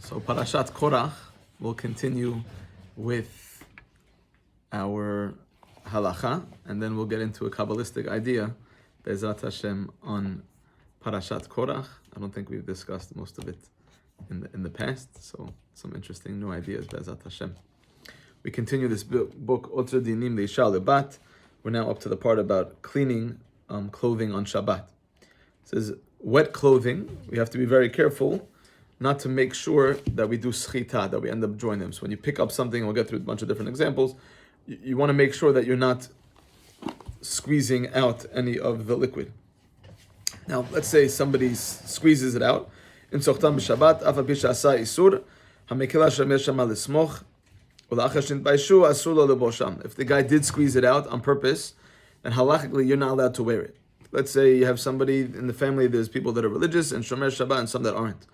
So Parashat Korach will continue with our halacha, and then we'll get into a Kabbalistic idea, Be'ezrat Hashem, on Parashat Korach. I don't think we've discussed most of it in the past, so some interesting new ideas, Be'ezrat Hashem. We continue this book, Otre Dinim Leisha Lebat. We're now up to the part about cleaning clothing on Shabbat. It says, wet clothing, we have to be very careful not to make sure that we do schita, that we end up joining them. So when you pick up something, and we'll get through a bunch of different examples, you want to make sure that you're not squeezing out any of the liquid. Now, let's say somebody squeezes it out. In Sochtam b'Shabbat, Afa Pisha Asa Isur, HaMekila Shemer Shama L'Smoch, Ula'achashin Baishu Asur Lo Lebosham. If the guy did squeeze it out on purpose, then halachically you're not allowed to wear it. Let's say you have somebody in the family, there's people that are religious and Shomer Shabbat and some that aren't.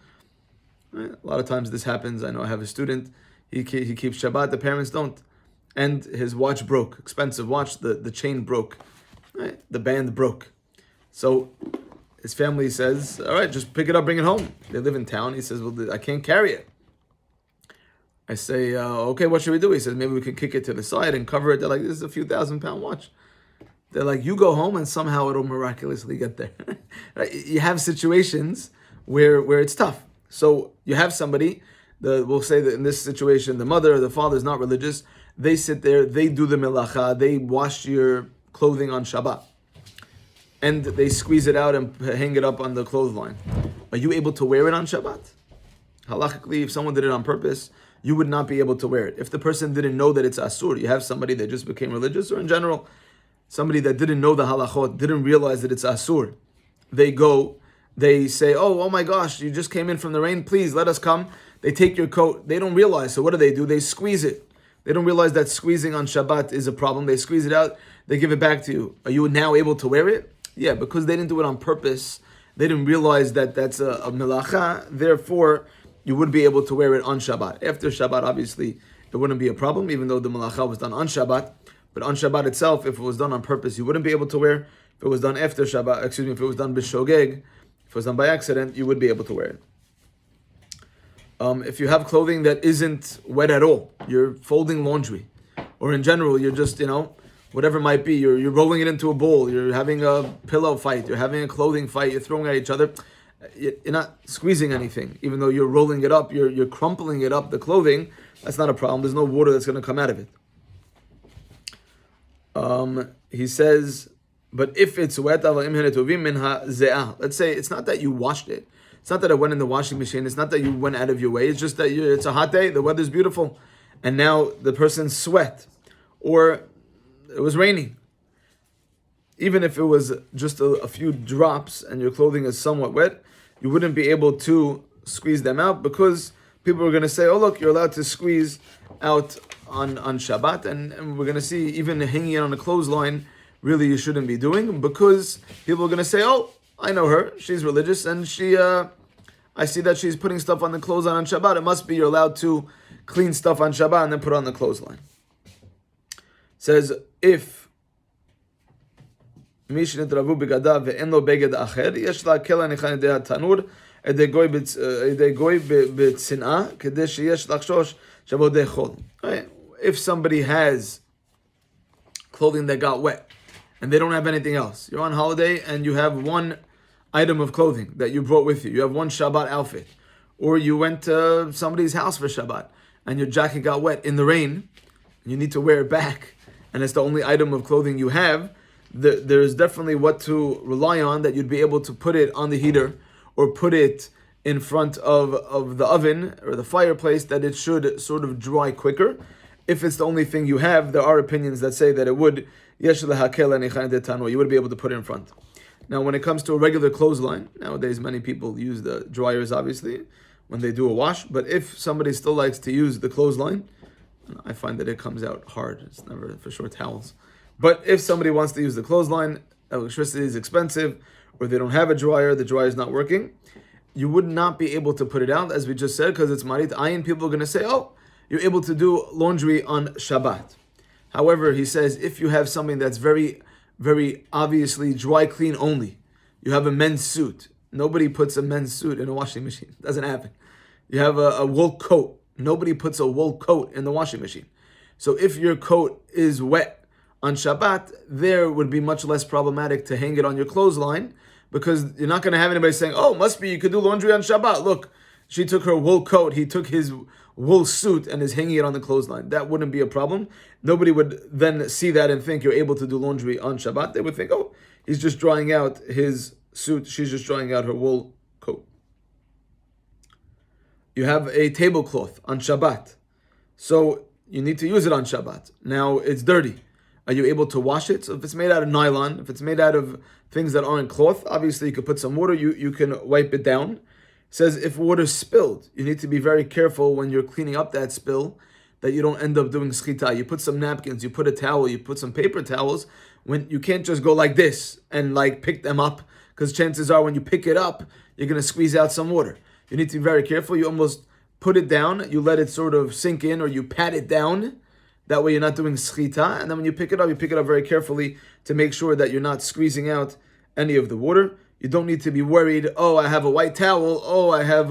Right? A lot of times this happens. I know I have a student, he keeps Shabbat, the parents don't. And his watch broke, expensive watch, the chain broke, right? The band broke. So his family says, all right, just pick it up, bring it home. They live in town. He says, well, I can't carry it. I say, okay, what should we do? He says, maybe we can kick it to the side and cover it. They're like, this is a few £1,000 watch. They're like, you go home and somehow it'll miraculously get there. Right? You have situations where it's tough. So you have somebody, we'll say that in this situation, the mother or the father is not religious. They sit there, they do the melacha, they wash your clothing on Shabbat. And they squeeze it out and hang it up on the clothesline. Are you able to wear it on Shabbat? Halachically, if someone did it on purpose, you would not be able to wear it. If the person didn't know that it's asur, you have somebody that just became religious, or in general, somebody that didn't know the halachot, didn't realize that it's asur. They say, oh my gosh, you just came in from the rain, please let us come. They take your coat, they don't realize, so what do? They squeeze it. They don't realize that squeezing on Shabbat is a problem. They squeeze it out, they give it back to you. Are you now able to wear it? Yeah, because they didn't do it on purpose. They didn't realize that that's a melacha, therefore you would be able to wear it on Shabbat. After Shabbat, obviously, it wouldn't be a problem, even though the melacha was done on Shabbat. But on Shabbat itself, if it was done on purpose, you wouldn't be able to wear. If it was done after Shabbat, if it was done b'shogeg, if it was done by accident, you would be able to wear it. If you have clothing that isn't wet at all, you're folding laundry, or in general, you're just, whatever it might be, you're rolling it into a bowl, you're having a pillow fight, you're having a clothing fight, you're throwing at each other, you're not squeezing anything, even though you're rolling it up, you're crumpling it up, the clothing, that's not a problem, there's no water that's going to come out of it. He says, but if it's wet, let's say it's not that you washed it, it's not that it went in the washing machine, it's not that you went out of your way, it's just that it's a hot day, the weather's beautiful, and now the person sweat, or it was raining. Even if it was just a few drops and your clothing is somewhat wet, you wouldn't be able to squeeze them out, because people are going to say, oh look, you're allowed to squeeze out on Shabbat, and we're going to see even hanging it on a clothesline, really you shouldn't be doing, because people are going to say, oh, I know her, she's religious, and I see that she's putting stuff on the clothesline on Shabbat, it must be you're allowed to clean stuff on Shabbat and then put it on the clothesline. It says, if מי שנתרבו בגדיו ואין לו בגד אחר, יש להקל הניחן ידי התנור, ידי גוי בצנעה, כדי שיש לחשוש שבעודי חול. If somebody has clothing that got wet, and they don't have anything else, you're on holiday and you have one item of clothing that you brought with you, you have one Shabbat outfit, or you went to somebody's house for Shabbat, and your jacket got wet in the rain, and you need to wear it back, and it's the only item of clothing you have, there's definitely what to rely on, that you'd be able to put it on the heater or put it in front of the oven or the fireplace, that it should sort of dry quicker. If it's the only thing you have, there are opinions that say that it would, you would be able to put it in front. Now, when it comes to a regular clothesline, nowadays many people use the dryers, obviously, when they do a wash, but if somebody still likes to use the clothesline, I find that it comes out hard. It's never for sure towels. But if somebody wants to use the clothesline, electricity is expensive, or they don't have a dryer, the dryer is not working, you would not be able to put it out, as we just said, because it's marit ayin. People are going to say, oh, you're able to do laundry on Shabbat. However, he says, if you have something that's very, very obviously dry clean only, you have a men's suit. Nobody puts a men's suit in a washing machine. It doesn't happen. You have a wool coat. Nobody puts a wool coat in the washing machine. So if your coat is wet on Shabbat, there would be much less problematic to hang it on your clothesline, because you're not going to have anybody saying, oh, must be you could do laundry on Shabbat. Look, she took her wool coat, he took his wool suit and is hanging it on the clothesline. That wouldn't be a problem. Nobody would then see that and think you're able to do laundry on Shabbat. They would think, oh, he's just drying out his suit, she's just drying out her wool coat. You have a tablecloth on Shabbat, so you need to use it on Shabbat. Now it's dirty. Are you able to wash it? So if it's made out of nylon, if it's made out of things that aren't cloth, obviously you could put some water, you can wipe it down. It says if water spilled, you need to be very careful when you're cleaning up that spill that you don't end up doing schita. You put some napkins, you put a towel, you put some paper towels. When you can't just go like this and like pick them up, because chances are when you pick it up, you're going to squeeze out some water. You need to be very careful. You almost put it down, you let it sort of sink in, or you pat it down. That way you're not doing schita. And then when you pick it up very carefully to make sure that you're not squeezing out any of the water. You don't need to be worried, oh, I have a white towel, oh, I have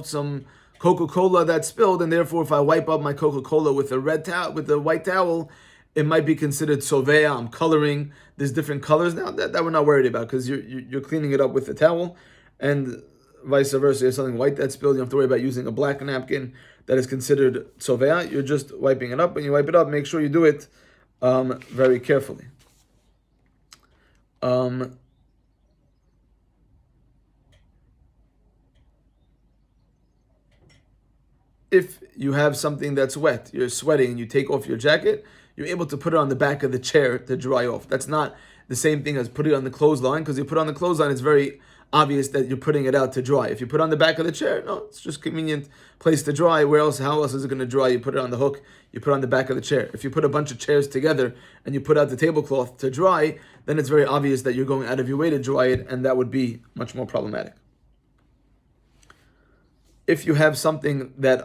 some Coca-Cola that spilled, and therefore if I wipe up my Coca-Cola with a white towel, it might be considered sovea, I'm coloring, there's different colors. Now that we're not worried about, because you're cleaning it up with the towel, and vice versa. If something white that spilled, you don't have to worry about using a black napkin that is considered sovea. You're just wiping it up. When you wipe it up, make sure you do it very carefully. If you have something that's wet, you're sweating, and you take off your jacket, you're able to put it on the back of the chair to dry off. That's not the same thing as putting it on the clothesline, because you put it on the clothesline, it's very obvious that you're putting it out to dry. If you put it on the back of the chair, no, it's just a convenient place to dry. How else is it going to dry? You put it on the hook, you put it on the back of the chair. If you put a bunch of chairs together and you put out the tablecloth to dry, then it's very obvious that you're going out of your way to dry it, and that would be much more problematic. If you have something that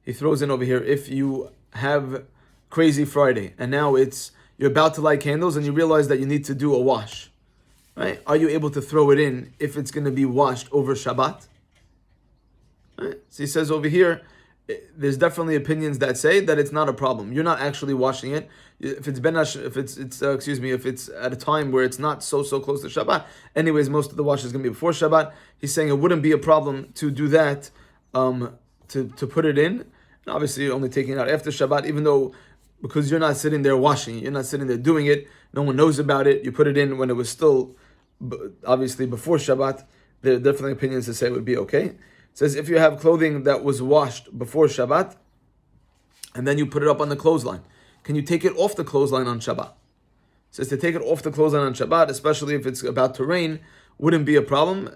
he throws in over here, if you have Crazy Friday and now you're about to light candles and you realize that you need to do a wash, right? Are you able to throw it in if it's going to be washed over Shabbat? Right? So he says over here, there's definitely opinions that say that it's not a problem. You're not actually washing it. If it's if it's at a time where it's not so close to Shabbat. Anyways, most of the wash is going to be before Shabbat. He's saying it wouldn't be a problem to do that, to put it in. And obviously, you're only taking it out after Shabbat, even though, because you're not sitting there washing it, you're not sitting there doing it, no one knows about it, you put it in when it was still, obviously, before Shabbat. There are definitely opinions that say it would be okay. It says if you have clothing that was washed before Shabbat, and then you put it up on the clothesline, can you take it off the clothesline on Shabbat? It says to take it off the clothesline on Shabbat, especially if it's about to rain, wouldn't be a problem.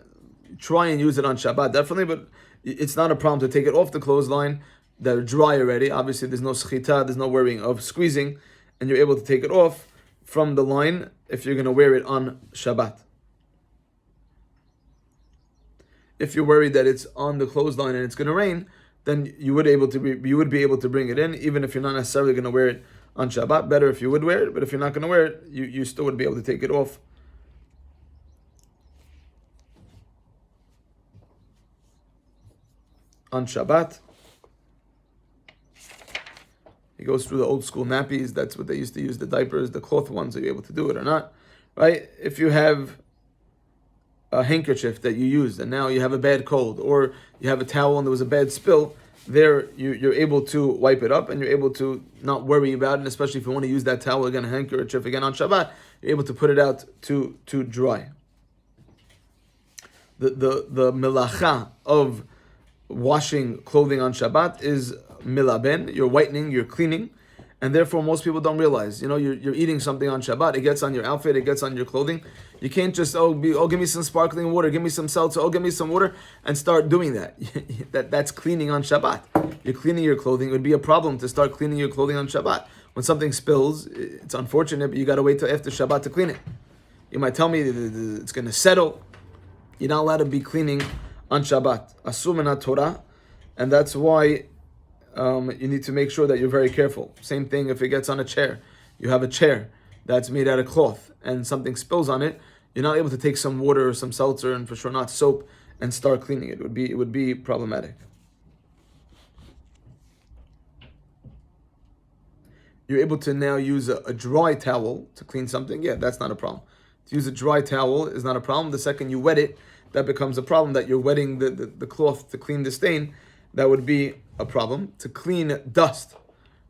Try and use it on Shabbat, definitely, but it's not a problem to take it off the clothesline. They're dry already. Obviously, there's no schita, there's no worrying of squeezing, and you're able to take it off from the line if you're going to wear it on Shabbat. If you're worried that it's on the clothesline and it's going to rain, then you would be able to bring it in, even if you're not necessarily going to wear it on Shabbat. Better if you would wear it, but if you're not going to wear it, you still would be able to take it off on Shabbat. He goes through the old school nappies. That's what they used to use, the diapers, the cloth ones. Are you able to do it or not? Right? If you have a handkerchief that you used and now you have a bad cold, or you have a towel and there was a bad spill, there you're able to wipe it up and you're able to not worry about it, especially if you want to use that towel again, a handkerchief again on Shabbat, you're able to put it out to dry. The melacha of washing clothing on Shabbat is milaben, you're whitening, you're cleaning, and therefore most people don't realize, you're eating something on Shabbat, it gets on your outfit, it gets on your clothing. You can't just, give me some sparkling water, give me some seltzer, give me some water, and start doing that. That's cleaning on Shabbat. You're cleaning your clothing. It would be a problem to start cleaning your clothing on Shabbat. When something spills, it's unfortunate, but you got to wait till after Shabbat to clean it. You might tell me it's going to settle. You're not allowed to be cleaning on Shabbat. Asur min Torah, and that's why you need to make sure that you're very careful. Same thing if it gets on a chair. You have a chair that's made out of cloth and something spills on it, you're not able to take some water or some seltzer, and for sure not soap, and start cleaning it. It would be problematic. you're able to now use a dry towel to clean something, yeah, that's not a problem. To use a dry towel is not a problem. The second you wet it, that becomes a problem, that you're wetting the cloth to clean the stain. That would be a problem. To clean dust.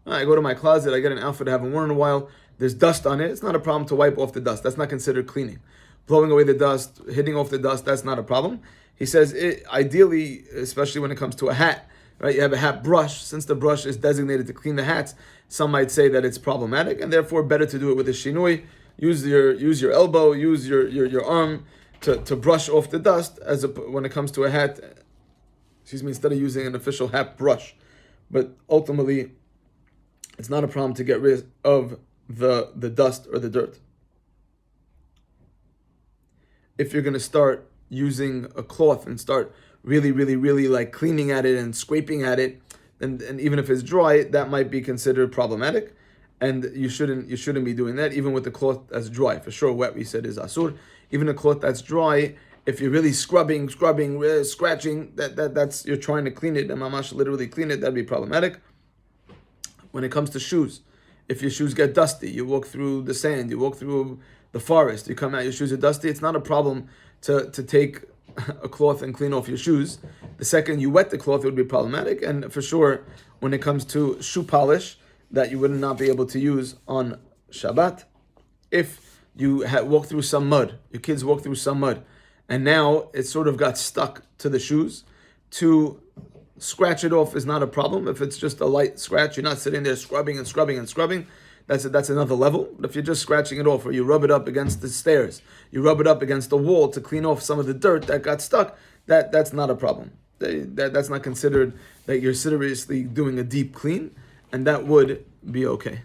I go to my closet, I get an outfit I haven't worn in a while, there's dust on it, it's not a problem to wipe off the dust. That's not considered cleaning. Blowing away the dust, hitting off the dust, that's not a problem. He says, ideally, especially when it comes to a hat, right? You have a hat brush. Since the brush is designated to clean the hats, some might say that it's problematic, and therefore better to do it with a shinui. Use your elbow, use your arm to brush off the dust when it comes to a hat. Instead of using an official hat brush. But ultimately, it's not a problem to get rid of the dust or the dirt. If you're going to start using a cloth and start really, really, really like cleaning at it and scraping at it, and even if it's dry, that might be considered problematic, and you shouldn't be doing that. Even with the cloth that's dry, for sure, wet we said is asur. Even a cloth that's dry, if you're really scrubbing, scratching, that's you're trying to clean it, and mamash literally clean it, that'd be problematic. When it comes to shoes, if your shoes get dusty, you walk through the sand, you walk through the forest, you come out, your shoes are dusty, it's not a problem to take a cloth and clean off your shoes. The second you wet the cloth, it would be problematic. And for sure, when it comes to shoe polish, that you would not be able to use on Shabbat. If you walk through some mud, your kids walk through some mud, and now it sort of got stuck to the shoes, to scratch it off is not a problem. If it's just a light scratch, you're not sitting there scrubbing, that's another level. But if you're just scratching it off, or you rub it up against the stairs, you rub it up against the wall to clean off some of the dirt that got stuck, that's not a problem. That's not considered that you're seriously doing a deep clean, and that would be okay.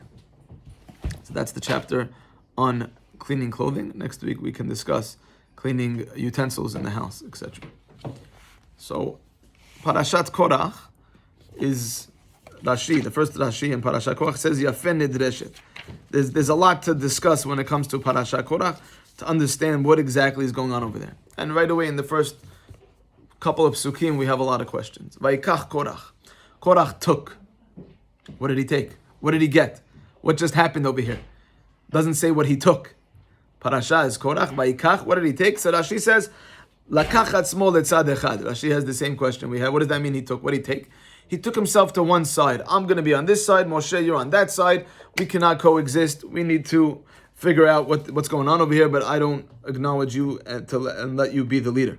So that's the chapter on cleaning clothing. Next week we can discuss cleaning utensils in the house, etc. So Parashat Korach is Rashi, the first Rashi in Parashat Korach says Yafen Nidreshet. There's a lot to discuss when it comes to Parashat Korach to understand what exactly is going on over there. And right away in the first couple of psukim we have a lot of questions. Vayikach Korach. Korach took. What did he take? What did he get? What just happened over here? Doesn't say what he took. Parasha is Korach. Vayikach. What did he take? So Rashi says Lakachat smol etzad echad. Rashi has the same question we had. What does that mean he took? What did he take? He took himself to one side. I'm going to be on this side. Moshe, you're on that side. We cannot coexist. We need to figure out what's going on over here, but I don't acknowledge you and let you be the leader.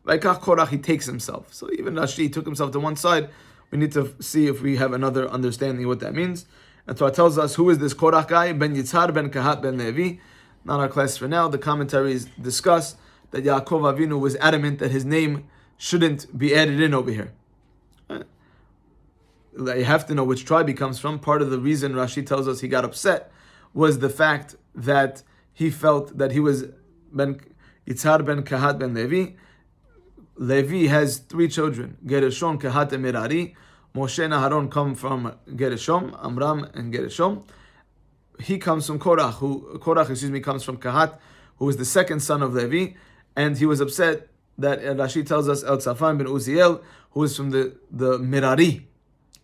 Vayikach Korach, he takes himself. So even Rashi took himself to one side. We need to see if we have another understanding of what that means. And Torah tells us, who is this Korach guy? Ben Yitzhar, Ben Kahat, Ben Levi. Not our class for now. The commentaries discuss that Yaakov Avinu was adamant that his name shouldn't be added in over here. You have to know which tribe he comes from. Part of the reason Rashi tells us he got upset was the fact that he felt that he was Ben Yitzhar, Ben Kahat, Ben Levi. Levi has 3 children, Gershon, Kahat, and Merari. Moshe and Aharon come from Gershom, Amram, and Gershom. He comes from Korach, comes from Kahat, who is the second son of Levi, and he was upset that Rashi tells us El Tzafan ben Uziel, who is from the Merari.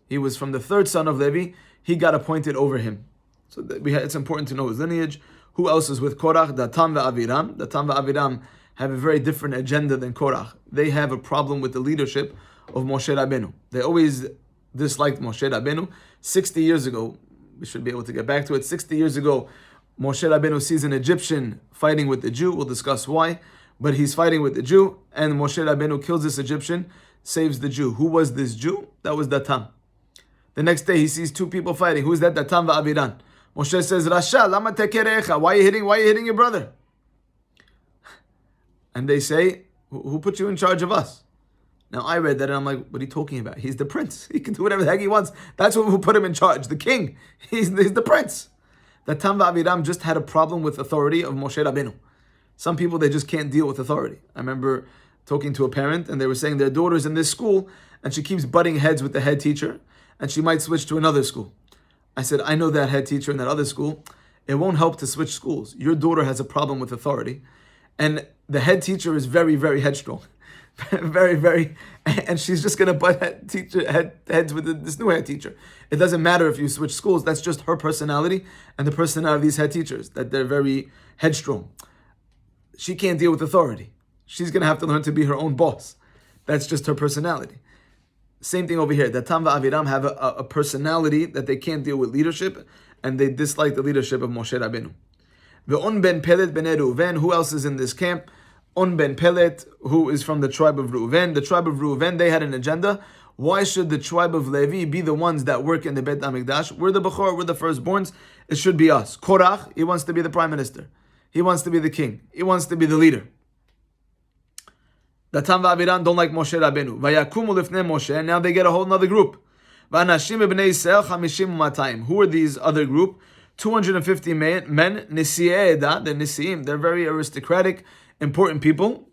He was from the third son of Levi. He got appointed over him. So it's important to know his lineage. Who else is with Korach? Datan ve'Aviram. Datan ve'Aviram have a very different agenda than Korach. They have a problem with the leadership of Moshe Rabbeinu. They always disliked Moshe Rabbeinu. 60 years ago, we should be able to get back to it. 60 years ago, Moshe Rabbeinu sees an Egyptian fighting with the Jew. We'll discuss why. But he's fighting with the Jew, and Moshe Rabbeinu kills this Egyptian, saves the Jew. Who was this Jew? That was Datan. The next day, he sees 2 people fighting. Who is that? Datan ve'Aviram. Moshe says, Rasha, lama tekerecha. Why are you hitting your brother? And they say, who put you in charge of us? Now I read that and I'm like, what are you talking about? He's the prince. He can do whatever the heck he wants. That's who put him in charge. The king. He's the prince. Datan ve'Aviram just had a problem with authority of Moshe Rabbeinu. Some people, they just can't deal with authority. I remember talking to a parent and they were saying their daughter's in this school and she keeps butting heads with the head teacher and she might switch to another school. I said, I know that head teacher in that other school. It won't help to switch schools. Your daughter has a problem with authority and the head teacher is very, very headstrong. very, very, and she's just going to butt heads with this new head teacher. It doesn't matter if you switch schools. That's just her personality and the personality of these head teachers, that they're very headstrong. She can't deal with authority. She's going to have to learn to be her own boss. That's just her personality. Same thing over here. Datam va'Aviram have a personality that they can't deal with leadership, and they dislike the leadership of Moshe Rabbeinu. Ve'on ben Pelet ben Reuven. Who else is in this camp? On ben Pelet, who is from the tribe of Reuven. The tribe of Reuven, they had an agenda. Why should the tribe of Levi be the ones that work in the Beit HaMikdash? We're the Bechor, we're the firstborns. It should be us. Korach, he wants to be the prime minister. He wants to be the king. He wants to be the leader. Datam va'Aviram don't like Moshe Rabbeinu. Vayakumu lifnei Moshe, and now they get a whole other group. Va'anashim b'nei Yisrael 50 u'matayim. Who are these other group? 250 men, Nisi'ei Eda, the Nisi'im. They're very aristocratic, important people.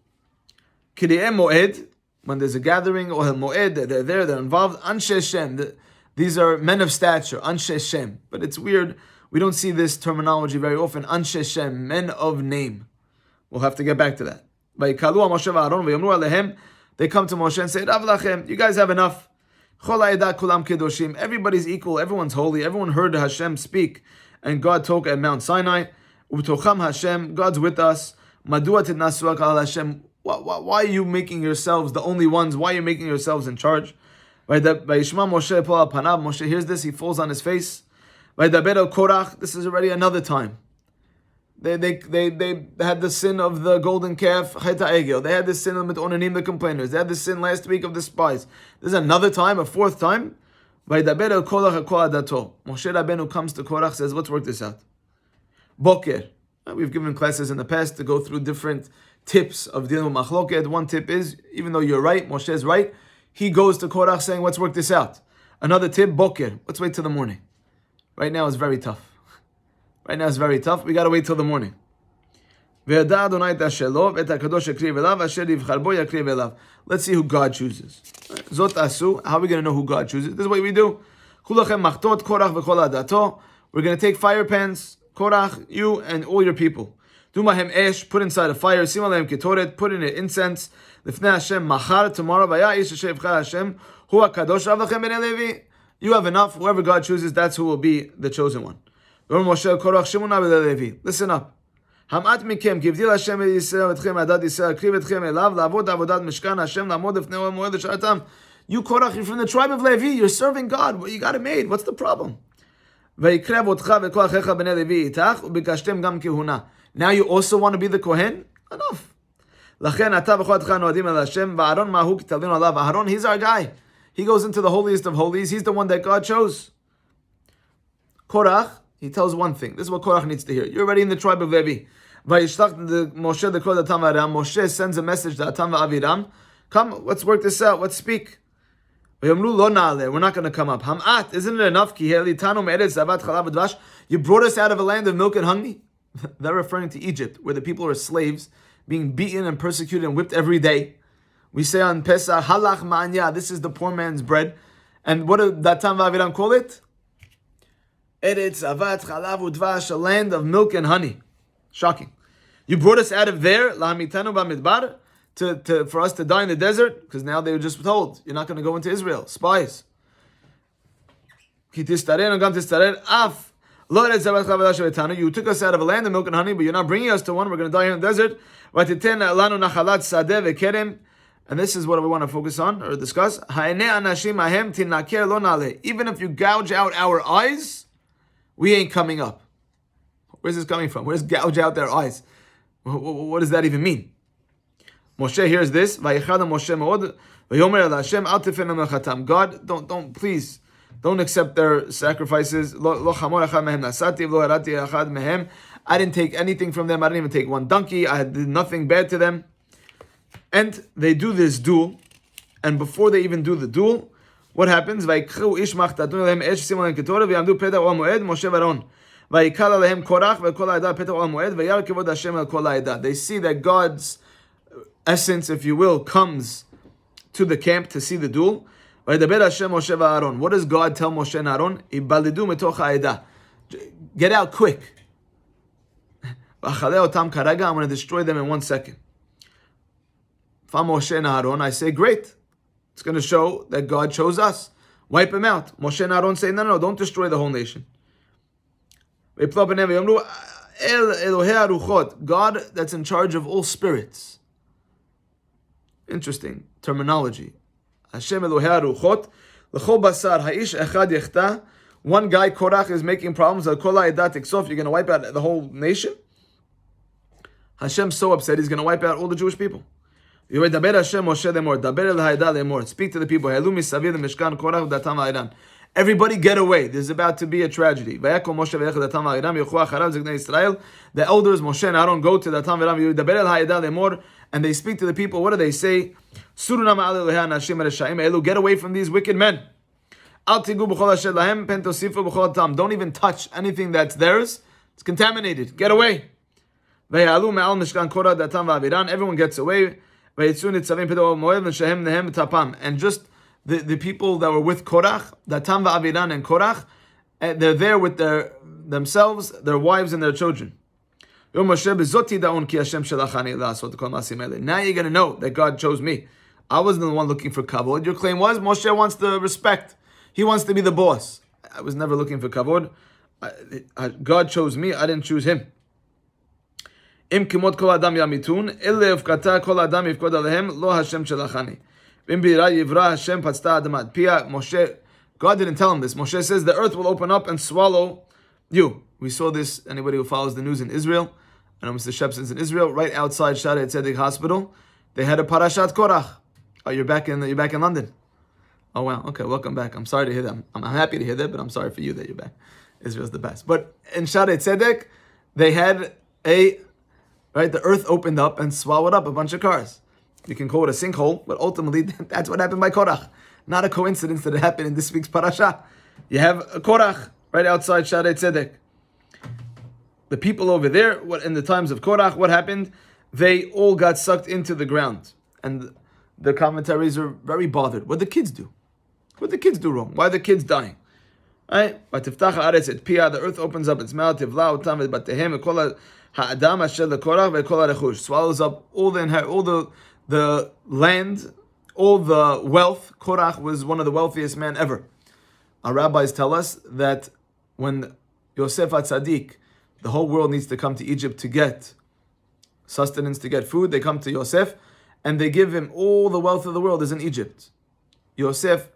Kidei Moed, when there's a gathering, Ohel Moed, they're there, they're involved. Anshe Shem, these are men of stature, Anshe Shem. But it's weird, we don't see this terminology very often. Anshe Shem, men of name. We'll have to get back to that. They come to Moshe and say, Rav lachem, you guys have enough. Everybody's equal, everyone's holy, everyone heard Hashem speak, and God talk at Mount Sinai. Hashem, God's with us. Hashem, why are you making yourselves the only ones? Why are you making yourselves in charge? Moshe hears this, he falls on his face. Korach, this is already another time. They had the sin of the golden calf, Egel. They had the sin of the Onanim, the complainers. They had the sin last week of the spies. This is another time, a fourth time. Moshe Rabbeinu comes to Korach, says, let's work this out. Boker. We've given classes in the past to go through different tips of dealing with machloket. One tip is, even though you're right, Moshe is right, he goes to Korach saying, let's work this out. Another tip, Boker. Let's wait till the morning. Right now is very tough. Right now it's very tough. We got to wait till the morning. Let's see who God chooses. Zot asu. How are we going to know who God chooses? This is what we do. We're going to take fire pans, Korach, you and all your people. Dumahem esh, put inside a fire. Simalem ketoret, put in it incense. Lifnei Hashem machar, tomorrow. Hashem, hu hakadosh Rav lachem b'nei Levi. You have enough. Whoever God chooses, that's who will be the chosen one. Listen up. Hamat mikem kivdil Hashem Yisrael etchem adat Yisrael kriv etchem elav lavod avodat mishkan Hashem lamod lifnei moed l'shatam. You Korach, you're from the tribe of Levi. You're serving God. You got it made. What's the problem? Vayikrev otcha v'kol achecha b'nei Levi itach ubikashtem gam kehuna. Now you also want to be the Kohen? Enough. Lachen ata v'chol atcha noadim el Hashem v'Aaron mahu kitalinu alav. Aaron, he's our guy. He goes into the holiest of holies. He's the one that God chose. Korach, he tells one thing. This is what Korach needs to hear. You're already in the tribe of Levi. Moshe sends a message to Atam va'Aviram. Come, let's work this out. Let's speak. We're not going to come up. Hamat, isn't it enough? You brought us out of a land of milk and honey. They're referring to Egypt, where the people are slaves, being beaten and persecuted and whipped every day. We say on Pesach, halach ma'anya, this is the poor man's bread. And what did Atam va'Aviram call it? Eretz avat chalav udvash, a land of milk and honey. Shocking. You brought us out of there, lahamitanu b'midbar, for us to die in the desert, because now they were just told, you're not going to go into Israel. Spies. Ki tistarenu gam tistarer af. Lo eretz avat chalav udvash. You took us out of a land of milk and honey, but you're not bringing us to one. We're going to die here in the desert. Vatiten lanu nachalat sadeh vekerem. And this is what we want to focus on or discuss. Even if you gouge out our eyes, we ain't coming up. Where's this coming from? Where's gouge out their eyes? What does that even mean? Moshe hears this. God, don't accept their sacrifices. I didn't take anything from them. I didn't even take one donkey. I did nothing bad to them. And they do this duel. And before they even do the duel, what happens? They see that God's essence, if you will, comes to the camp to see the duel. What does God tell Moshe and Aaron? Get out quick. I'm going to destroy them in 1 second. Fa Moshe and Aaron, I say, great. It's going to show that God chose us. Wipe them out. Moshe and Aaron say, no, don't destroy the whole nation. God that's in charge of all spirits. Interesting terminology. Hashem Elohei HaRuchot, L'chol basar ha'ish echad yechta. One guy, Korach, is making problems. You're going to wipe out the whole nation? Hashem's so upset, he's going to wipe out all the Jewish people. Speak to the people. Everybody get away. There's about to be a tragedy. The elders, Moshe and Aaron, go to the Tam and they speak to the people. What do they say? Get away from these wicked men. Don't even touch anything that's theirs. It's contaminated. Get away. Everyone gets away. And just the people that were with Korach, Datam va'Aviran and Korach, they're there with themselves, their wives and their children. Now you're going to know that God chose me. I wasn't the one looking for kavod. Your claim was Moshe wants the respect. He wants to be the boss. I was never looking for kavod. God chose me. I didn't choose him. Im kimot kol adam yamitun, ille ufkata kol adam yifkod alehem, lo Hashem shelachani. Bim bira yivra Hashem patzta adamat. Pia Moshe, God didn't tell him this. Moshe says the earth will open up and swallow you. We saw this. Anybody who follows the news in Israel, I know Mr. Shepson's in Israel, right outside Shaarei Tzedek Hospital, they had a parashat Korach. Oh, you're back in London. Oh wow, okay, welcome back. I'm sorry to hear that. I'm happy to hear that, but I'm sorry for you that you're back. Israel's the best. But in Shaarei Tzedek, they had the earth opened up and swallowed up a bunch of cars. You can call it a sinkhole, but ultimately that's what happened by Korach. Not a coincidence that it happened in this week's parasha. You have a Korach right outside Shaarei Tzedek. The people over there, in the times of Korach, what happened? They all got sucked into the ground. And the commentaries are very bothered. What did the kids do? What did the kids do wrong? Why are the kids dying? Right? The earth opens up its mouth, swallows up all the land, all the wealth. Korach was one of the wealthiest men ever. Our rabbis tell us that when Yosef HaTzadik, the whole world needs to come to Egypt to get sustenance, to get food, they come to Yosef, and they give him all the wealth of the world is in Egypt. Yosef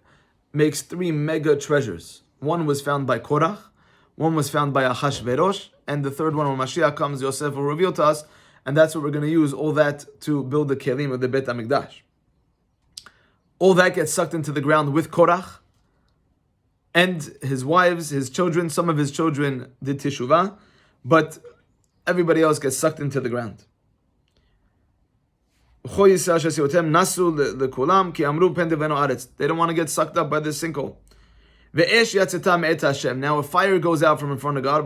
makes 3 mega treasures. One was found by Korach, one was found by Achashverosh, and the third one, when Mashiach comes, Yosef will reveal to us, and that's what we're going to use, all that to build the kelim of the Beit HaMikdash. All that gets sucked into the ground with Korach, and his wives, his children, some of his children did teshuvah, but everybody else gets sucked into the ground. They don't want to get sucked up by this sinkhole. Now a fire goes out from in front of God,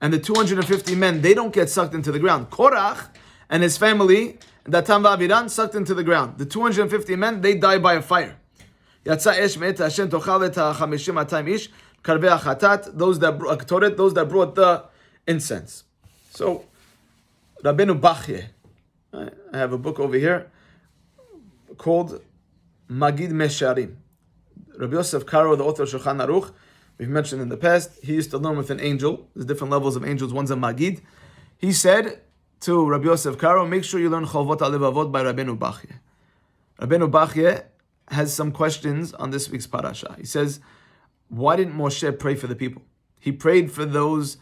and the 250 men, they don't get sucked into the ground. Korach and his family, Datam va'Aviran, sucked into the ground. The 250 men, they die by a fire. Those that brought the incense. So, Rabbeinu Bachye, I have a book over here called Magid Mesharim. Rabbi Yosef Karo, the author of Shulchan Aruch, we've mentioned in the past, he used to learn with an angel. There's different levels of angels. One's a Magid. He said to Rabbi Yosef Karo, make sure you learn Chovot HaLevavot by Rabbeinu Bachye. Rabbeinu Bachye has some questions on this week's parasha. He says, why didn't Moshe pray for the people? He prayed for those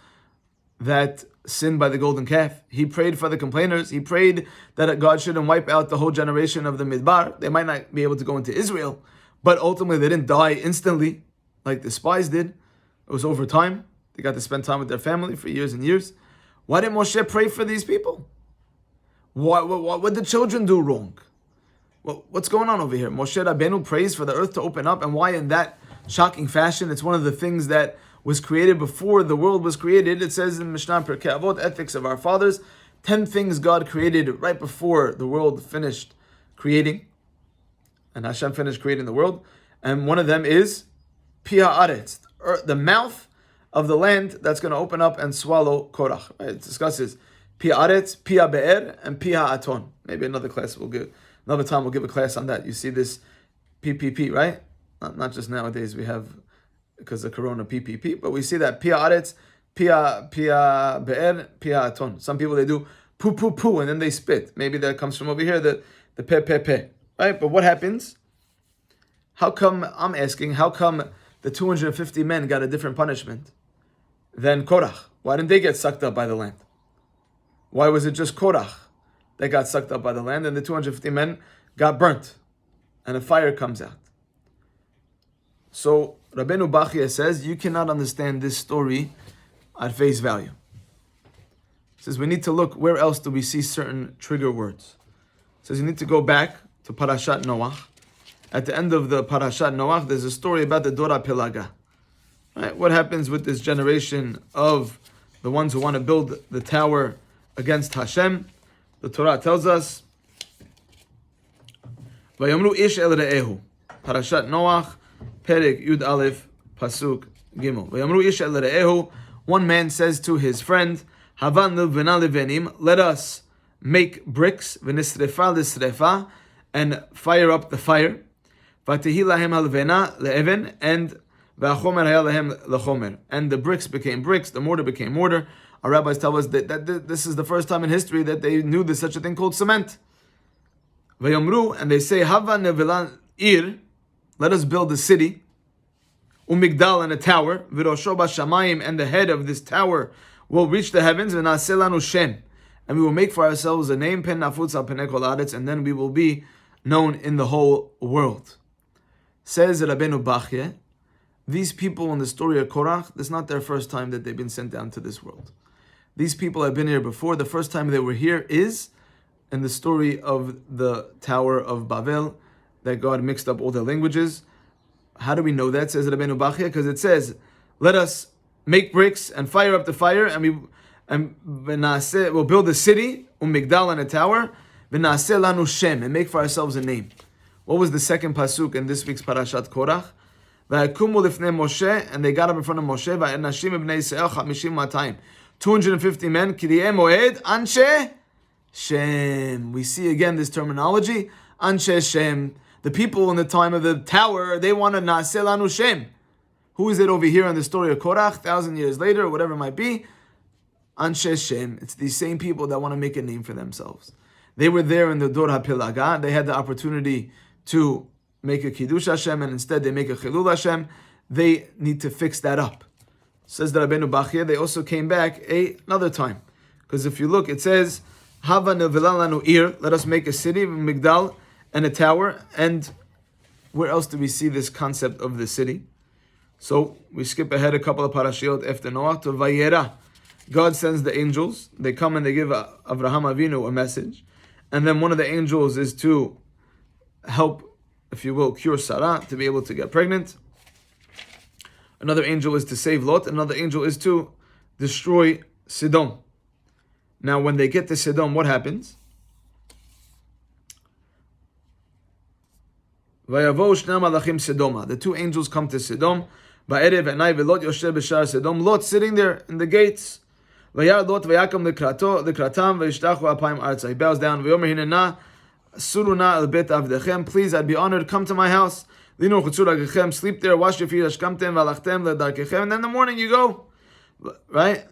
that sinned by the golden calf. He prayed for the complainers. He prayed that God shouldn't wipe out the whole generation of the Midbar. They might not be able to go into Israel, but ultimately they didn't die instantly like the spies did. It was over time. They got to spend time with their family for years and years. Why didn't Moshe pray for these people? What did the children do wrong? What's going on over here? Moshe Rabbeinu prays for the earth to open up, and why in that shocking fashion? It's one of the things that was created before the world was created. It says in Mishnah Perkei Avot, Ethics of Our Fathers, 10 things God created right before the world finished creating, and Hashem finished creating the world. And one of them is Pi Haaretz, the mouth of the land that's going to open up and swallow Korach. It discusses Pia Aretz, Pia Be'er, and Pia Aton. Maybe another time we'll give a class on that. You see this PPP, right? Not just nowadays we have, because of Corona, PPP, but we see that Pia Aretz, Pia Be'er, Pia Aton. Some people, they do poo poo poo and then they spit. Maybe that comes from over here, the pe, right? But what happens? How come the 250 men got a different punishment than Korach? Why didn't they get sucked up by the land? Why was it just Korach that got sucked up by the land and the 250 men got burnt and a fire comes out? So Rabbeinu Bachya says you cannot understand this story at face value. He says we need to look, where else do we see certain trigger words? He says you need to go back to Parashat Noach. At the end of the Parashat Noach, there's a story about the Dora Pelaga. Right? What happens with this generation of the ones who want to build the tower against Hashem? The Torah tells us, Vayomru ish el re'ehu. Parashat Noach, Perek Yud Aleph, Pasuk Gimel. Vayomru ish el re'ehu. One man says to his friend, Havan levena levenim, let us make bricks, v'nisrefa l'srefa, and fire up the fire. V'tihi lahem halvena le'even, and v'achomer haya lahem lechomer. And the bricks became bricks, the mortar became mortar. Our rabbis tell us that this is the first time in history that they knew there's such a thing called cement. V'yomru, and they say, Hava nevelan ir, let us build a city, umigdal, and a tower, v'rosho b'shamayim, and the head of this tower will reach the heavens, v'naseh lanu shem, and we will make for ourselves a name, pen nafutz al penei kol haaretz, and then we will be known in the whole world. Says Rabbeinu Bachya, these people in the story of Korach, this is not their first time that they've been sent down to this world. These people have been here before. The first time they were here is in the story of the Tower of Babel, that God mixed up all their languages. How do we know that? Says Rabbeinu Bachya, because it says, let us make bricks and fire up the fire, and we'll build a city, migdal, and a tower, v'naseh lanu shem, and make for ourselves a name. What was the second pasuk in this week's Parashat Korach? V'yakumu lifnei Moshe, and they got up in front of Moshe, v'nashim ibnei Yisrael 50 250 men, kiriyeh moed, anshe Shem. We see again this terminology, anshe Shem. The people in the time of the tower, they wanted naseh lanu Shem. Who is it over here in the story of Korach, 1,000 years later, or whatever it might be? Anshe Shem. It's these same people that want to make a name for themselves. They were there in the Dor HaPelaga. They had the opportunity to make a Kiddush Hashem, and instead they make a Chilul Hashem. They need to fix that up. Says the Rabbeinu Bachya, they also came back another time. Because if you look, it says, Hava nevela lanu ir, let us make a city, migdal, and a tower. And where else do we see this concept of the city? So we skip ahead a couple of parashiot after Noach to Vayera. God sends the angels. They come and they give Avraham Avinu a message. And then one of the angels is to help, if you will, cure Sarah, to be able to get pregnant. Another angel is to save Lot. Another angel is to destroy Sodom. Now, when they get to Sodom, what happens? The two angels come to Sodom. Lot sitting there in the gates. He bows down. Please, I'd be honored. Come to my house. Sleep there, wash your feet, and then in the morning you go. Right?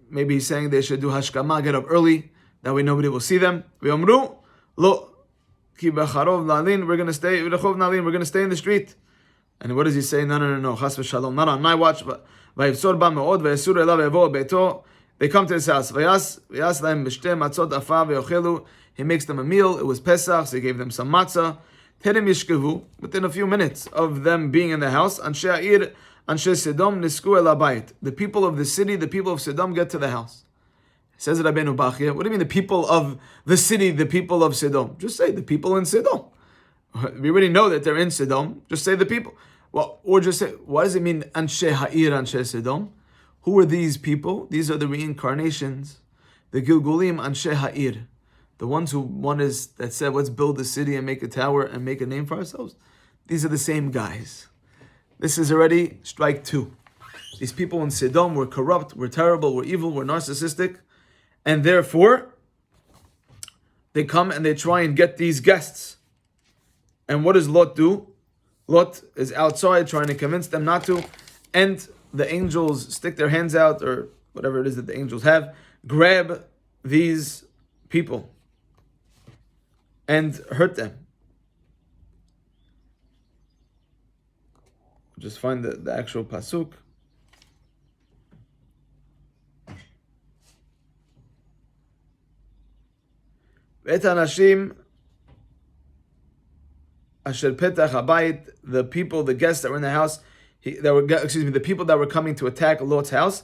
Maybe he's saying they should do hashkama, get up early, that way nobody will see them. We're going to stay in the street. And what does he say? No. Chas v'shalom, not on my watch. They come to his house. He makes them a meal. It was Pesach, so he gave them some matzah. Within a few minutes of them being in the house, the people of the city, the people of Sodom get to the house. Says Rabbeinu Bachya, what do you mean the people of the city, the people of Sodom? Just say the people in Sodom. We already know that they're in Sodom. Just say the people. Well, or just say, what does it mean, Anshe Ha'ir, Anshe Sodom? Who are these people? These are the reincarnations, the Gilgulim, Anshe Ha'ir. The ones that said, let's build a city and make a tower and make a name for ourselves. These are the same guys. This is already strike two. These people in Sodom were corrupt, were terrible, were evil, were narcissistic. And therefore, they come and they try and get these guests. And what does Lot do? Lot is outside trying to convince them not to. And the angels stick their hands out, or whatever it is that the angels have, grab these people and hurt them. Just find the actual pasuk. V'et hanashim asher petach habayit, the people, the guests that were in the house, the people that were coming to attack Lot's house,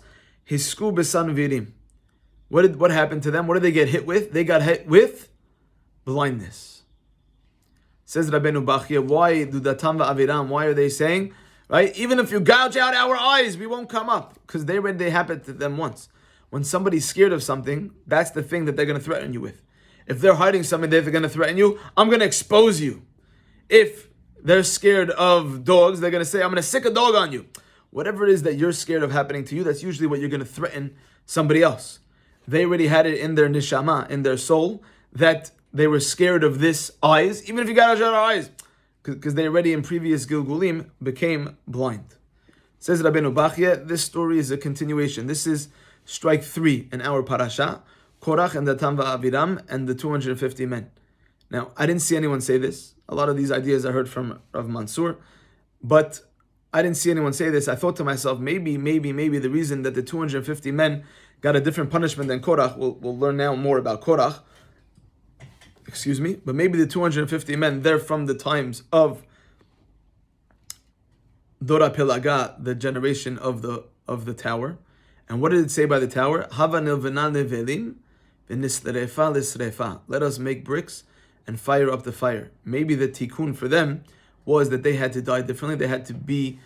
hisku b'san virim. What happened to them? What did they get hit with? They got hit with blindness. Says Rabbeinu Bachya, why do datam va'aviram? Why are they saying, right? Even if you gouge out our eyes, we won't come up. Because they happened to them once. When somebody's scared of something, that's the thing that they're going to threaten you with. If they're hiding something that they're going to threaten you, I'm going to expose you. If they're scared of dogs, they're going to say, I'm going to sick a dog on you. Whatever it is that you're scared of happening to you, that's usually what you're going to threaten somebody else. They already had it in their neshama, in their soul, that they were scared of this eyes, even if you got out your eyes, because they already in previous Gilgulim became blind. Says Rabbeinu Bachya, this story is a continuation. This is strike 3 in our parasha, Korach and Datam va'aviram and the 250 men. Now, I didn't see anyone say this. A lot of these ideas I heard from Rav Mansour, but I didn't see anyone say this. I thought to myself, maybe the reason that the 250 men got a different punishment than Korach, we'll learn now more about Korach, but maybe the 250 men, they're from the times of Dora Pelaga, the generation of the tower. And what did it say by the tower? Hava nilvena nevelim v'nisrefa lisrefa. Let us make bricks and fire up the fire. Maybe the tikkun for them was that they had to die differently. They had to be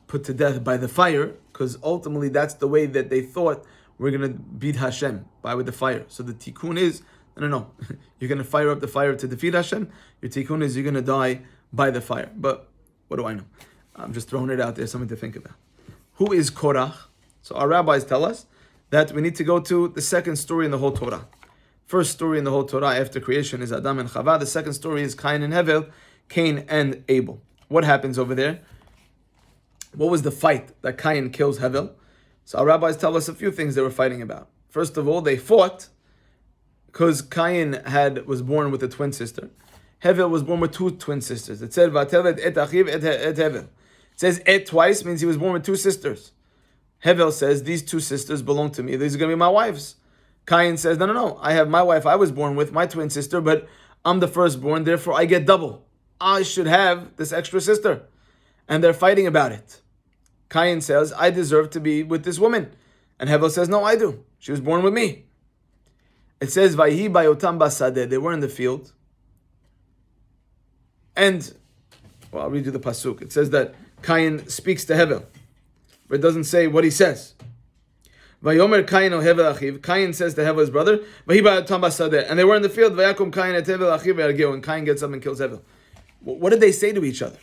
put to death by the fire, because ultimately that's the way that they thought we're going to beat Hashem, with the fire. So the tikkun is, no. You're going to fire up the fire to defeat Hashem. Your tikkun is you're going to die by the fire. But what do I know? I'm just throwing it out there, something to think about. Who is Korach? So our rabbis tell us that we need to go to the second story in the whole Torah. First story in the whole Torah after creation is Adam and Chava. The second story is Cain and Hevel, Cain and Abel. What happens over there? What was the fight that Cain kills Hevel? So our rabbis tell us a few things they were fighting about. First of all, they fought because Cain was born with a twin sister. Hevel was born with 2 twin sisters. It said, "Vatelet et achiv et Hevel." It says "et" twice, means he was born with 2 sisters. Hevel says, these 2 sisters belong to me. These are going to be my wives. Cain says, no. I have my wife I was born with, my twin sister, but I'm the firstborn, therefore I get double. I should have this extra sister. And they're fighting about it. Cain says, I deserve to be with this woman. And Hevel says, no, I do. She was born with me. It says, Vayhi bayotam basadeh. They were in the field. And, I'll read you the pasuk. It says that Cain speaks to Hevel. But it doesn't say what he says. Vayomer Cain o Hevel achiv. Cain says to Hevel's brother, Vayhi bayotam basadeh. And they were in the field. Vayakum Cain et Hevel achiv ve'argeu. And Cain gets up and kills Hevel. What did they say to each other?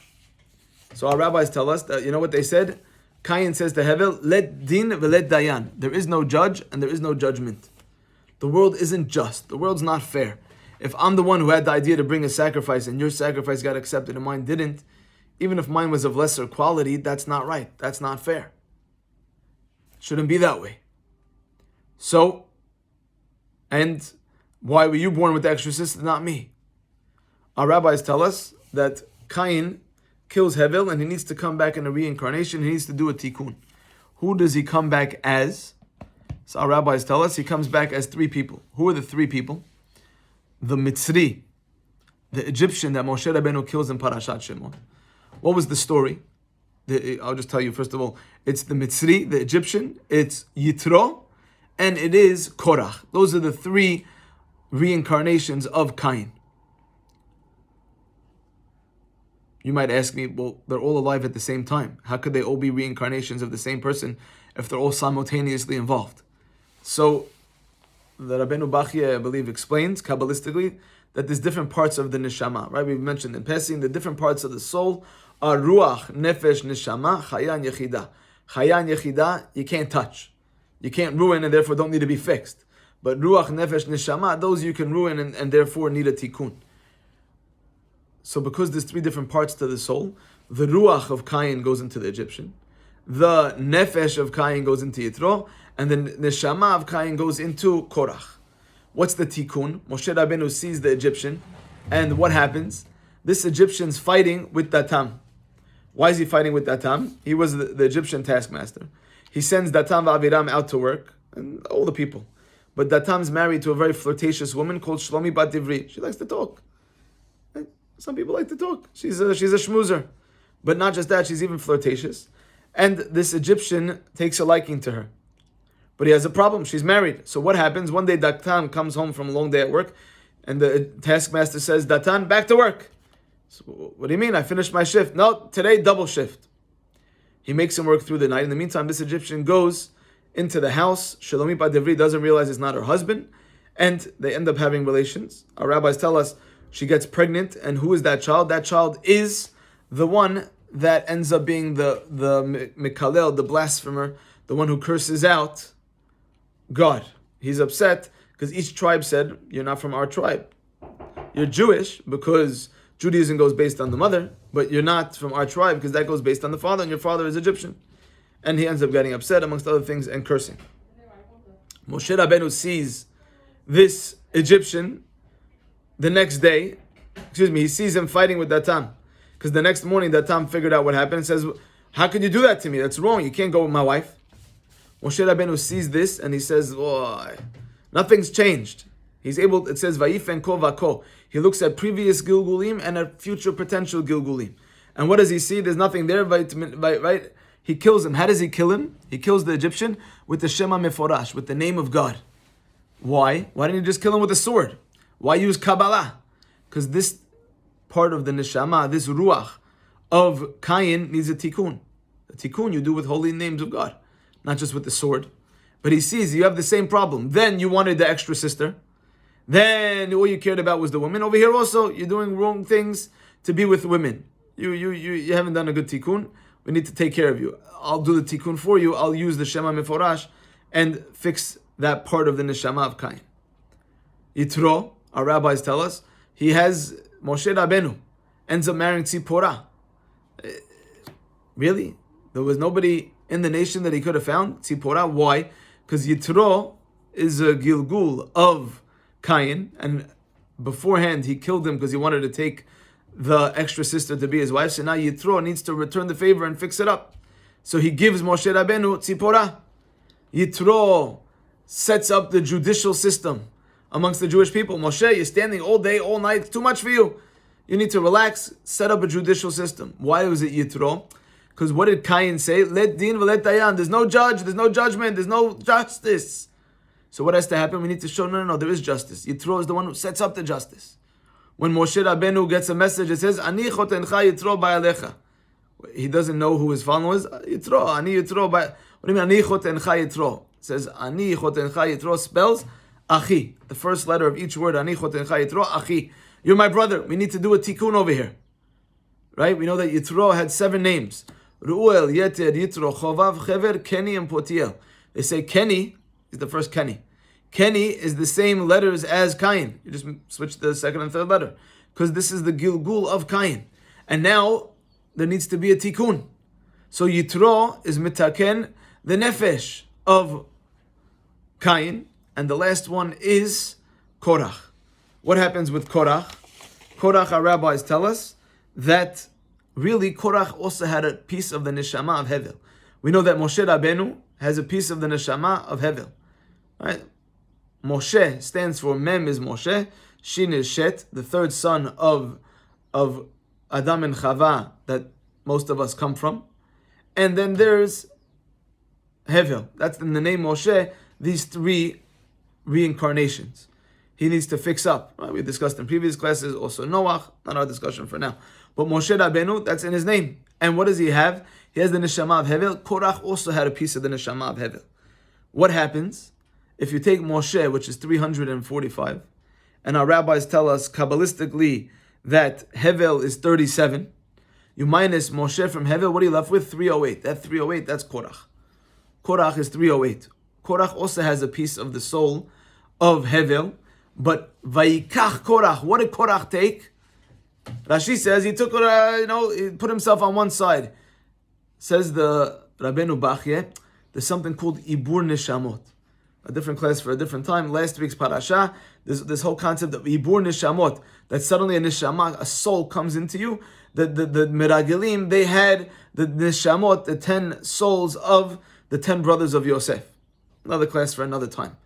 So our rabbis tell us that, you know what they said? Cain says to Hevel, let din ve'let dayan. There is no judge and there is no judgment. The world isn't just. The world's not fair. If I'm the one who had the idea to bring a sacrifice and your sacrifice got accepted and mine didn't, even if mine was of lesser quality, that's not right. That's not fair. Shouldn't be that way. So, and why were you born with the extra sister, not me? Our rabbis tell us that Cain kills Hevel and he needs to come back in a reincarnation. He needs to do a tikkun. Who does he come back as? So our rabbis tell us he comes back as 3 people. Who are the 3 people? The Mitzri, the Egyptian that Moshe Rabbeinu kills in Parashat Shemot. What was the story? I'll just tell you first of all. It's the Mitzri, the Egyptian. It's Yitro, and it is Korach. Those are the 3 reincarnations of Cain. You might ask me, well, they're all alive at the same time. How could they all be reincarnations of the same person if they're all simultaneously involved? So, the Rabbeinu Bachya, I believe, explains Kabbalistically that there's different parts of the neshama. Right? We've mentioned in passing the different parts of the soul are ruach, nefesh, neshama, chayan, yechida. Chayan, yechida, you can't touch. You can't ruin and therefore don't need to be fixed. But ruach, nefesh, neshama, those you can ruin and therefore need a tikkun. So because there's three different parts to the soul, the ruach of Cain goes into the Egyptian, the nefesh of Cain goes into Yitro, and the neshama of Cain goes into Korach. What's the tikkun? Moshe Rabbeinu sees the Egyptian, and what happens? This Egyptian's fighting with Datam. Why is he fighting with Datam? He was the Egyptian taskmaster. He sends Datam v'Aviram out to work, and all the people. But Datam's married to a very flirtatious woman called Shlomi Bat Divri. She likes to talk. Some people like to talk. She's a schmoozer. But not just that, she's even flirtatious. And this Egyptian takes a liking to her. But he has a problem. She's married. So what happens? One day Datan comes home from a long day at work, and the taskmaster says, Datan, back to work. So, what do you mean? I finished my shift. No, today double shift. He makes him work through the night. In the meantime, this Egyptian goes into the house. Shalomi Bat Divri doesn't realize it's not her husband, and they end up having relations. Our rabbis tell us she gets pregnant, and who is that child? That child is the one that ends up being the Mikalel, the blasphemer, the one who curses out God. He's upset because each tribe said, you're not from our tribe. You're Jewish because Judaism goes based on the mother, but you're not from our tribe because that goes based on the father, and your father is Egyptian. And he ends up getting upset, amongst other things, and cursing. Moshe Rabbeinu sees this Egyptian the next day. He sees him fighting with Datam. Because the next morning, Datam figured out what happened and says, how could you do that to me? That's wrong. You can't go with my wife. Moshe Rabbeinu sees this and he says, oh, nothing's changed. He's able, it says, Vayifen ko vako. He looks at previous Gilgulim and at future potential Gilgulim. And what does he see? There's nothing there, right? He kills him. How does he kill him? He kills the Egyptian with the Shema Meforash, with the name of God. Why? Why didn't he just kill him with a sword? Why use Kabbala? Because this part of the neshama, this ruach of Cain needs a tikkun. A tikkun you do with holy names of God, not just with the sword. But he sees you have the same problem. Then you wanted the extra sister. Then all you cared about was the woman. Over here also, you're doing wrong things to be with women. You haven't done a good tikkun. We need to take care of you. I'll do the tikkun for you. I'll use the Shema Meforash and fix that part of the neshama of Cain. Yitro, our rabbis tell us, he has Moshe Rabbeinu ends up marrying Tzipporah. Really? There was nobody in the nation that he could have found Tzipporah. Why? Because Yitro is a Gilgul of Cain, and beforehand he killed him because he wanted to take the extra sister to be his wife. So now Yitro needs to return the favor and fix it up. So he gives Moshe Rabbeinu Tzipporah. Yitro sets up the judicial system amongst the Jewish people. Moshe, you're standing all day, all night. It's too much for you. You need to relax. Set up a judicial system. Why was it Yitro? Because what did Cain say? Let din v'let dayan. There's no judge. There's no judgment. There's no justice. So what has to happen? We need to show, no, there is justice. Yitro is the one who sets up the justice. When Moshe Rabbeinu gets a message, it says, Ani chotencha Yitro ba'alecha. He doesn't know who his father is. Yitro, Ani Yitro. What do you mean, Ani chotencha Yitro? It says, Ani chotencha Yitro spells Achi. The first letter of each word, Ani chotencha Yitro, Achi. You're my brother. We need to do a tikkun over here. Right? We know that Yitro had 7 names. Ru'el, Yeter, Yitro, Chovav, Chever, Kenny, and Potiel. They say Kenny is the first Kenny. Kenny is the same letters as Cain. You just switch the second and third letter. Because this is the Gilgul of Cain. And now, there needs to be a tikkun. So Yitro is mitaken, the nefesh of Cain. And the last one is Korach. What happens with Korach? Korach, our rabbis tell us that really Korach also had a piece of the neshama of Hevel. We know that Moshe Rabbeinu has a piece of the neshama of Hevel. Right? Moshe stands for Mem is Moshe, Shin is Shet, the third son of Adam and Chava that most of us come from. And then there's Hevel. That's in the name Moshe, these 3 reincarnations. He needs to fix up. Right? We discussed in previous classes, also Noach, not our discussion for now. But Moshe Rabbeinu, that's in his name. And what does he have? He has the neshama of Hevel. Korach also had a piece of the neshama of Hevel. What happens if you take Moshe, which is 345, and our rabbis tell us Kabbalistically that Hevel is 37, you minus Moshe from Hevel, what are you left with? 308. That 308, that's Korach. Korach is 308. Korach also has a piece of the soul of Hevel. But Vayikach Korach, what did Korach take? Rashi says he took, he put himself on one side. Says the Rabbeinu Bachye, there's something called Ibur Nishamot. A different class for a different time. Last week's parasha, this whole concept of Ibur Nishamot, that suddenly a neshama, a soul comes into you. The Meragelim, they had the Nishamot, the 10 souls of the 10 brothers of Yosef. Another class for another time.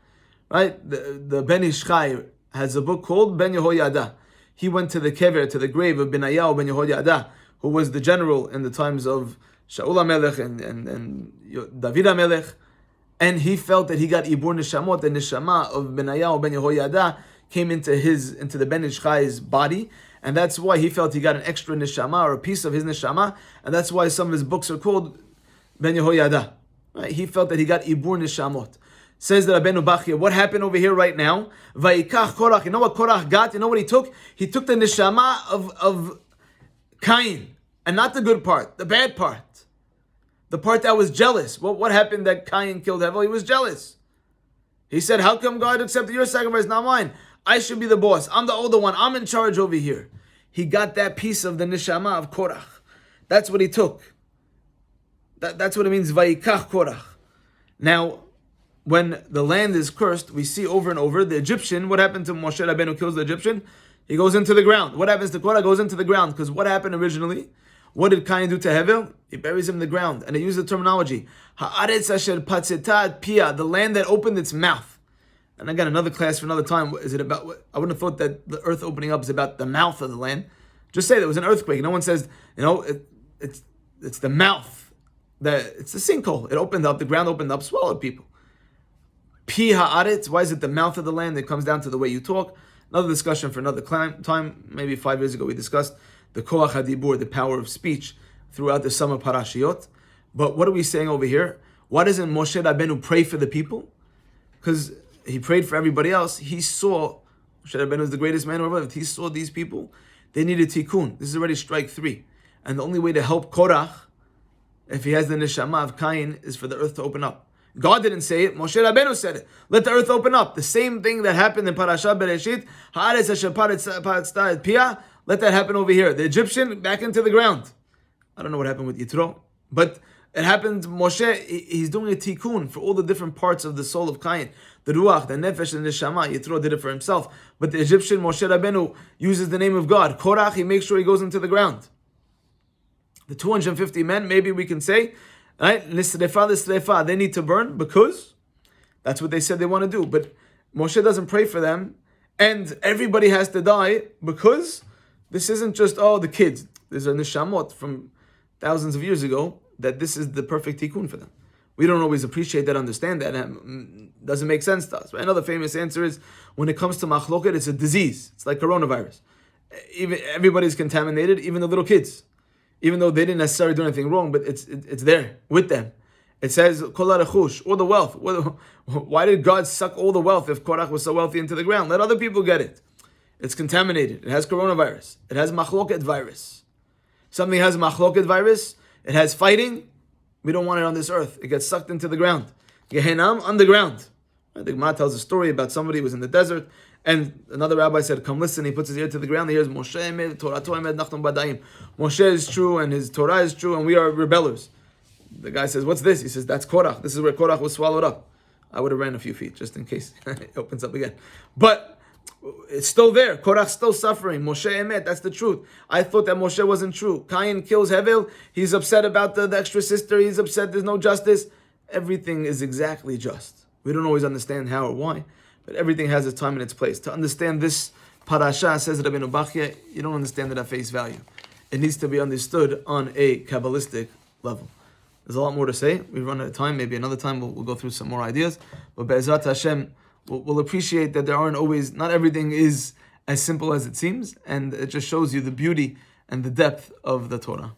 Right? The Ben Ish Chai has a book called Ben Yehoyada. He went to the kever, to the grave of Benayahu Ben Yehoyada, who was the general in the times of Shaul HaMelech and David HaMelech, and he felt that he got Ibur Nishamot, the Neshama of Benayahu Ben Yehoyada came into the Ben Ish Chai's body, and that's why he felt he got an extra Neshama, or a piece of his Neshama, and that's why some of his books are called Ben Yehoyada. Right? He felt that he got Ibur Nishamot. Says the Rabbeinu Bachya, what happened over here right now? Vayikach Korach. You know what Korach got? You know what he took? He took the neshama of Cain, and not the good part, the bad part. The part that was jealous. What happened that Cain killed Hevel? He was jealous. He said, how come God accepted your sacrifice, not mine? I should be the boss. I'm the older one. I'm in charge over here. He got that piece of the neshama of Korach. That's what he took. That's what it means, Vayikach Korach. Now, when the land is cursed, we see over and over the Egyptian. What happened to Moshe Rabbeinu kills the Egyptian? He goes into the ground. What happens to Korah? Goes into the ground. Because what happened originally? What did Cain do to Hevel? He buries him in the ground. And they use the terminology, Haaretz asher patzetat pia, the land that opened its mouth. And again, another class for another time. Is it about? I wouldn't have thought that the earth opening up is about the mouth of the land. Just say there was an earthquake. No one says, it's the mouth. It's the sinkhole. It opened up. The ground opened up, swallowed people. Pi haaretz, why is it the mouth of the land? It comes down to the way you talk. Another discussion for another time. Maybe 5 years ago we discussed the koach hadibur, the power of speech, throughout the summer parashiyot. But what are we saying over here? Why doesn't Moshe Rabbeinu pray for the people? Because he prayed for everybody else. He saw, Moshe Rabbeinu is the greatest man ever lived. He saw these people, they needed tikkun. This is already strike 3. And the only way to help Korach, if he has the neshama of Cain, is for the earth to open up. God didn't say it, Moshe Rabbeinu said it. Let the earth open up. The same thing that happened in Parashat Bereshit, Haaretz asher patzetat pia, let that happen over here. The Egyptian back into the ground. I don't know what happened with Yitro, but it happened. Moshe, he's doing a tikkun for all the different parts of the soul of Cain. The ruach, the nefesh, and the neshama. Yitro did it for himself, but the Egyptian, Moshe Rabbeinu, uses the name of God. Korach, he makes sure he goes into the ground. The 250 men, maybe we can say, right? Nisrefa, they need to burn because that's what they said they want to do. But Moshe doesn't pray for them, and everybody has to die because this isn't just, the kids. There's a nishamot from thousands of years ago that this is the perfect tikkun for them. We don't always appreciate that, understand that. It doesn't make sense to us. Right? Another famous answer is, when it comes to machloket, it's a disease. It's like coronavirus. Everybody's contaminated, even the little kids. Even though they didn't necessarily do anything wrong, but it's there with them. It says, Kol ha'rechush, all the wealth. Why did God suck all the wealth if Korach was so wealthy into the ground? Let other people get it. It's contaminated. It has coronavirus. It has machloket virus. Something has machloket virus. It has fighting. We don't want it on this earth. It gets sucked into the ground. Gehenam, underground. The Gemara tells a story about somebody who was in the desert, and another rabbi said, come listen. He puts his ear to the ground. He hears, Moshe emed, Torah emed, nachtom badayim. Moshe is true, and his Torah is true, and we are rebellers. The guy says, what's this? He says, that's Korach. This is where Korach was swallowed up. I would have ran a few feet, just in case it opens up again. But it's still there. Korach's still suffering. Moshe emet, that's the truth. I thought that Moshe wasn't true. Cain kills Hevel. He's upset about the extra sister. He's upset there's no justice. Everything is exactly just. We don't always understand how or why, but everything has its time and its place. To understand this parasha, says Rabbeinu Bachya, you don't understand it at face value. It needs to be understood on a Kabbalistic level. There's a lot more to say. We've run out of time. Maybe another time we'll go through some more ideas. But Be'ezrat Hashem, we'll appreciate that there aren't always, not everything is as simple as it seems, and it just shows you the beauty and the depth of the Torah.